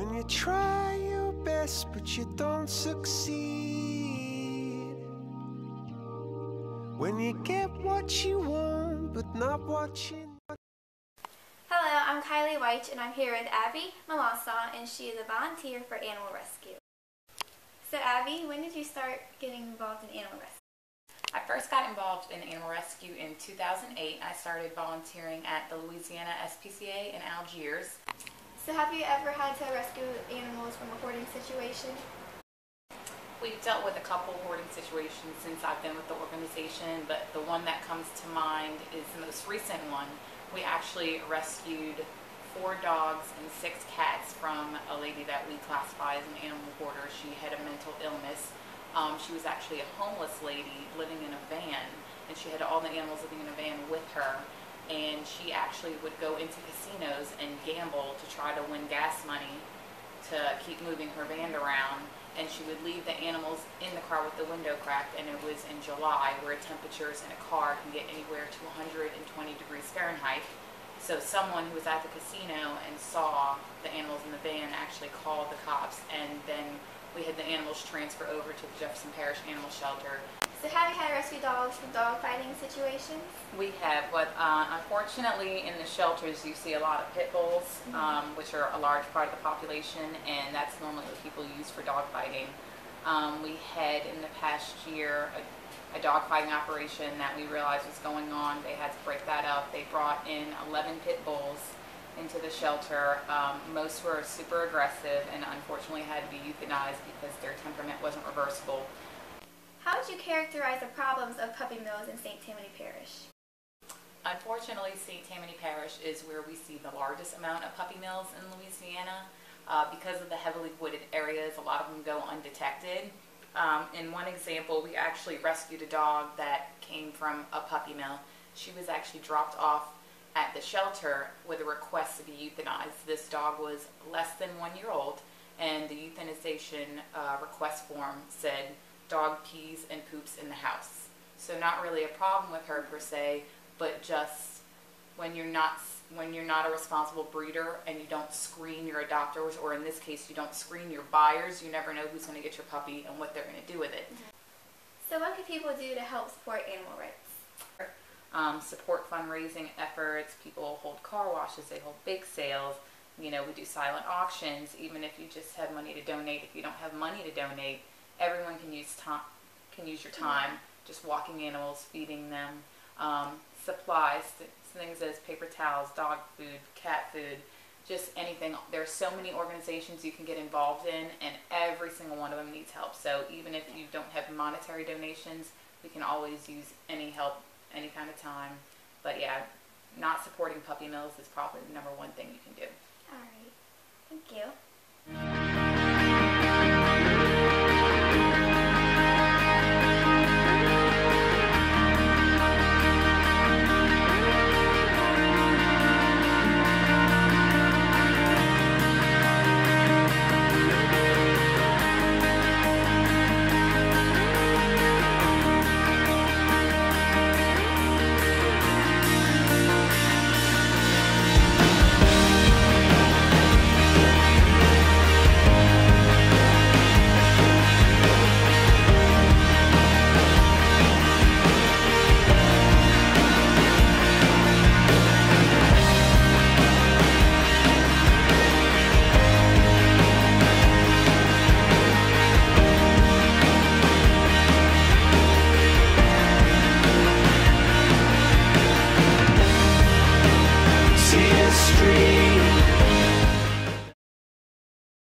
When you try your best but you don't succeed. When you get what you want but not what you need. Hello, I'm Kylee Wyche and I'm here with Abby Melancon, and she is a volunteer for animal rescue. So Abby, when did you start getting involved in animal rescue? I first got involved in animal rescue in 2008. I started volunteering at the Louisiana SPCA in Algiers. So have you ever had to rescue animals from a hoarding situation? We've dealt with a couple hoarding situations since I've been with the organization, but the one that comes to mind is the most recent one. We actually rescued 4 dogs and 6 cats from a lady that we classify as an animal hoarder. She had a mental illness. She was actually a homeless lady living in a van, and she had all the animals living in a van with her. And she actually would go into casinos and gamble to try to win gas money to keep moving her van around. And she would leave the animals in the car with the window cracked, and it was in July, where temperatures in a car can get anywhere to 120 degrees Fahrenheit. So someone who was at the casino and saw the animals in the van actually called the cops, and then we had the animals transfer over to the Jefferson Parish Animal Shelter. So have you had to rescue dogs from dog fighting situations? We have, but unfortunately in the shelters you see a lot of pit bulls, which are a large part of the population, and that's normally what people use for dog fighting. We had in the past year a dog fighting operation that we realized was going on. They had to break that up. They brought in 11 pit bulls into the shelter. Most were super aggressive and unfortunately had to be euthanized because their temperament wasn't reversible. How would you characterize the problems of puppy mills in St. Tammany Parish? Unfortunately, St. Tammany Parish is where we see the largest amount of puppy mills in Louisiana. Because of the heavily wooded areas, a lot of them go undetected. In one example, we actually rescued a dog that came from a puppy mill. She was actually dropped off at the shelter with a request to be euthanized. This dog was less than 1 year old, and the euthanization request form said dog pees and poops in the house. So not really a problem with her per se, but just when you're not a responsible breeder and you don't screen your adopters, or in this case you don't screen your buyers, you never know who's going to get your puppy and what they're going to do with it. So what can people do to help support animal rights? Support fundraising efforts. People hold car washes, they hold bake sales. You know, we do silent auctions. Even if you just have money to donate, if you don't have money to donate, everyone can use your time, just walking animals, feeding them, supplies, things as paper towels, dog food, cat food, just anything. There's so many organizations you can get involved in, and every single one of them needs help. So even if you don't have monetary donations, we can always use any help, any kind of time. But yeah, not supporting puppy mills is probably the #1 thing you can do. All right. Thank you.